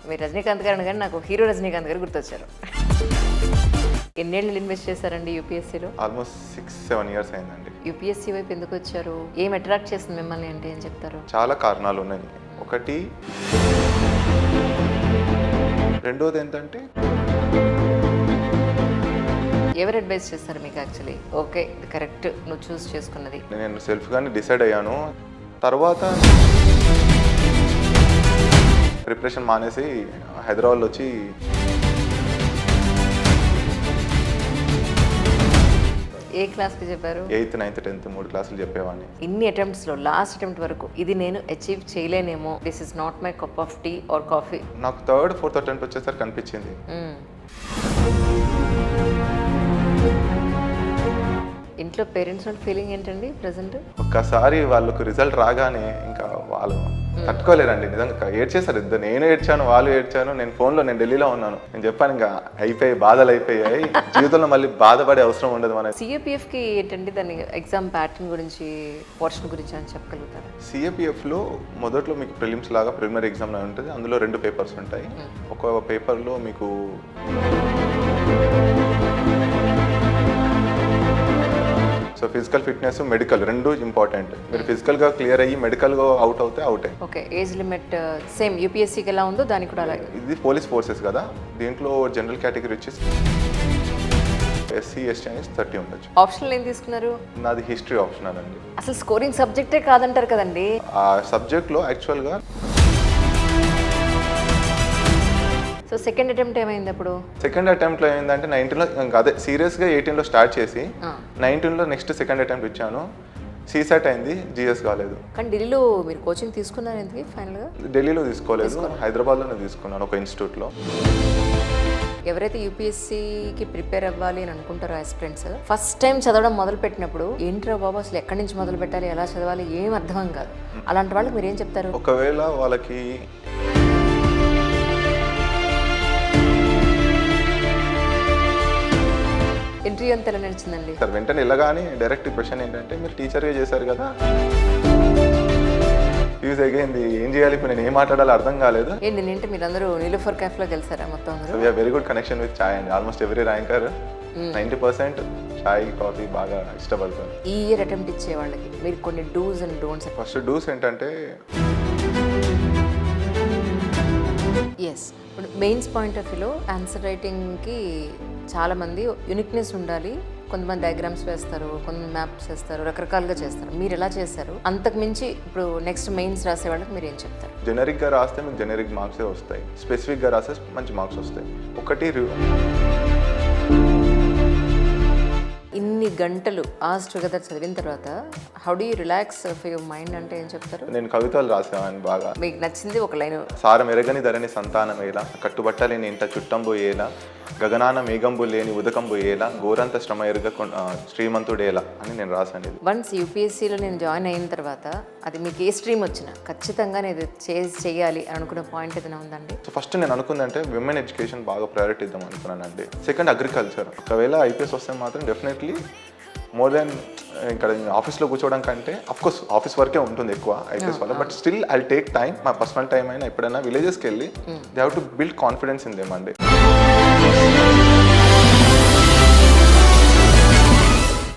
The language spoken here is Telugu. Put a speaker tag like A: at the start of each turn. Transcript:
A: మీరు రజనీకాంత్ గారు అనగానే నాకు హీరో రజనీకాంత్ గారు గుర్తొచ్చారు. ఎన్నేళ్ళు ఇన్వెస్ట్ చేశారండి యూపీఎస్సీలో?
B: ఆల్మోస్ట్ 6-7 ఇయర్స్ అయిందండి.
A: యూపీఎస్సీ వైపు ఎందుకు వచ్చారు? ఏం అట్రాక్ట్ చేస్తుంది మిమ్మల్ని అంటే ఏం చెప్తారు?
B: చాలా కారణాలు ఉన్నాయి. ఒకటి, రెండోది ఏంటంటే
A: ఎవరు అడ్వైస్ చేస్తారు మీకు యాక్చువల్లీ? ఓకే ఇది కరెక్ట్ నువ్వు చూస్ చేసుకున్నది.
B: నేను సెల్ఫ్గానే డిసైడ్ అయ్యాను. తర్వాత ప్రిపరేషన్ మానేసి హైదరాబాద్లో వచ్చి
A: ఏ క్లాస్కి చెప్పారు?
B: 8th, 9th, 10th 3 క్లాసులు చెప్పేవాడిని.
A: ఇన్ని అటెంప్ట్స్లో లాస్ట్ అటెంప్ట్ వరకు ఇది నేను అచీవ్ చేయలేనేమో, this is not my cup of tea or coffee.
B: నాకు 3rd, 4th అటెంప్ట్ వచ్చేసరికి కనిపించింది.
A: ఇంట్లో పేరెంట్స్ ఫీలింగ్ ఏంటండి ప్రజెంట్?
B: ఒక్కసారి వాళ్ళకు రిజల్ట్ రాగానే ఇంకా వాళ్ళు తట్టుకోలేరండి. నిజంగా ఏడ్చేశారు ఇద్దరు. నేను ఏడ్చాను, వాళ్ళు ఏడ్చాను. నేను ఢిల్లీలో ఉన్నాను. నేను చెప్పాను ఇంకా బాధలు అయిపోయాయి, జీవితంలో మళ్ళీ బాధపడే అవసరం ఉండదు మన.
A: సిఏపిఎఫ్కి ఏంటండి దాని ఎగ్జామ్ ప్యాటర్న్ గురించి, పోర్షన్ గురించి అని చెప్పగలుగుతారు?
B: సిఏపిఎఫ్లో మొదట్లో మీకు ప్రిలిమ్స్ లాగా ప్రిలిమినరీ ఎగ్జామ్ లాగా ఉంటుంది. అందులో 2 పేపర్స్ ఉంటాయి. ఒక పేపర్లో మీకు so physical fitness, medical 2 important. మీరు ఫిజికల్గా క్లియర్ అయ్యి మెడికల్గా అవుట్ అవుతే అవుటే.
A: ఓకే, ఏజ్ లిమిట్ సేమ్ యూపీఎస్సీకి ఎలా ఉందో దానికి కూడా అలాగే.
B: ఇది పోలీస్ ఫోర్సెస్ కదా, దీంట్లో జనరల్ కేటగిరీ వచ్చేసి SC, ST అనేది 30 ఉండొచ్చు.
A: ఆప్షనల్ ఏం తీసుకున్నారు?
B: నాది హిస్టరీ ఆప్షనల్ అండి.
A: అసలు స్కోరింగ్ సబ్జెక్టే కాదంటారు కదండి.
B: ఆ సబ్జెక్ట్లో యాక్చువల్గా
A: సో సెకండ్ అటెంప్ట్ ఏమైంది అప్పుడు?
B: సెకండ్ అటెంప్ట్లో ఏంటంటే 19లో ఇంకా అదే సీరియస్గా 18లో స్టార్ట్ చేసి 19లో నెక్స్ట్ సెకండ్ అటెంప్ట్ ఇచ్చాను. సీసెట్ అయింది, జిఎస్ కాలేదు.
A: కానీ ఢిల్లీలో మీరు కోచింగ్ తీసుకున్నారు ఎందుకు ఫైనల్గా?
B: ఢిల్లీలో తీసుకోలేదు, హైదరాబాద్లోనే తీసుకున్నాను ఒక ఇన్స్టిట్యూట్లో.
A: ఎవరైతే యూపీఎస్సీకి ప్రిపేర్ అవ్వాలి అని అనుకుంటారో ఆస్పిరెంట్స్, ఫస్ట్ టైం చదవడం మొదలు పెట్టినప్పుడు ఏంట్రా బాబు అసలు ఎక్కడి నుంచి మొదలు పెట్టాలి, ఎలా చదవాలి ఏం అర్థం కాదు. అలాంటి వాళ్ళకి మీరు ఏం చెప్తారు?
B: ఒకవేళ వాళ్ళకి
A: ఇంటర్వ్యూ అంతా ఎలా నడిచిందండి?
B: సార్ వెంటనే వెళ్ళగానే డైరెక్ట్ క్వశ్చన్ ఏంటంటే మీరు టీచర్గా చేశారు కదా, యూజ్ అయ్యింది, ఏం చేయాలి ఇప్పుడు, నేను ఏం మాట్లాడాలో అర్థం కాలేదు.
A: ఏంటి మీరు అందరూ నీలోఫర్ క్యాఫ్లో కలిసారా మొత్తం అందరూ?
B: So very good connection with chai అండి. ఆల్మోస్ట్ ఎవ్రీ ర్యాంకర్ 90% చాయ్, కాఫీ బాగా ఇష్టపడతారు.
A: ఈ ఇయర్ అటెంప్ట్ ఇచ్చే వాళ్ళకి మీరు కొన్ని dos and don'ts.
B: First dos ఏంటంటే
A: ఇప్పుడు మెయిన్స్ పాయింట్ ఆఫ్ వ్యూలో ఆన్సర్ రైటింగ్కి చాలామంది యూనిక్నెస్ ఉండాలి. కొంతమంది డయాగ్రామ్స్ వేస్తారు, కొంతమంది మ్యాప్స్ వేస్తారు, రకరకాలుగా చేస్తారు. మీరు ఎలా చేస్తారు? అంతకు మించి ఇప్పుడు నెక్స్ట్ మెయిన్స్ రాసే వాళ్ళకి మీరు ఏం చెప్తారు?
B: జెనరిక్గా రాస్తే మీకు జెనరిక్ మార్క్సే వస్తాయి, స్పెసిఫిక్గా రాస్తే మంచి మార్క్స్ వస్తాయి. ఒకటి
A: ఇన్ని గంటలు ఆస్ టుగెదర్ చదివిన తర్వాత how do you relax for your mind అంటే ఏం చెప్తారు?
B: నేను కవితలు రాసేవాడిని బాగా.
A: మీకు నచ్చింది ఒక లైన్?
B: సారం ఎరగని ధరని సంతానమేలా, కట్టుబట్టలేని ఇంట చుట్టంబోయేలా, గగనాన మేఘంబు లేని ఉదకంబోయేలా, ఘోరంత శ్రమ ఎరగ శ్రీమంతుడేలా అని నేను రాసాను.
A: వన్స్ యూపీఎస్సీలో నేను జాయిన్ అయిన తర్వాత అది మీకు ఏ స్ట్రీమ్ వచ్చినా ఖచ్చితంగా నేను చేయాలి అనుకున్న పాయింట్ ఏదైనా ఉందండి?
B: సో ఫస్ట్ నేను అనుకుందంటే విమెన్ ఎడ్యుకేషన్ బాగా ప్రయారిటీ ఇద్దాం అనుకున్నానండి. Second agriculture. ఒకవేళ ఐపీఎస్ వస్తే మాత్రం డెఫినెట్లీ మోర్ దెన్ ఇక్కడ ఆఫీస్లో కూర్చోవడం కంటే అఫ్కోర్స్ ఆఫీస్ వర్కే ఉంటుంది ఎక్కువ ఐపీఎస్ వల్ల, but still I take time, మా పర్సనల్ టైం అయినా ఎప్పుడైనా విలేజెస్కి వెళ్ళి they have to build confidence in them అండి.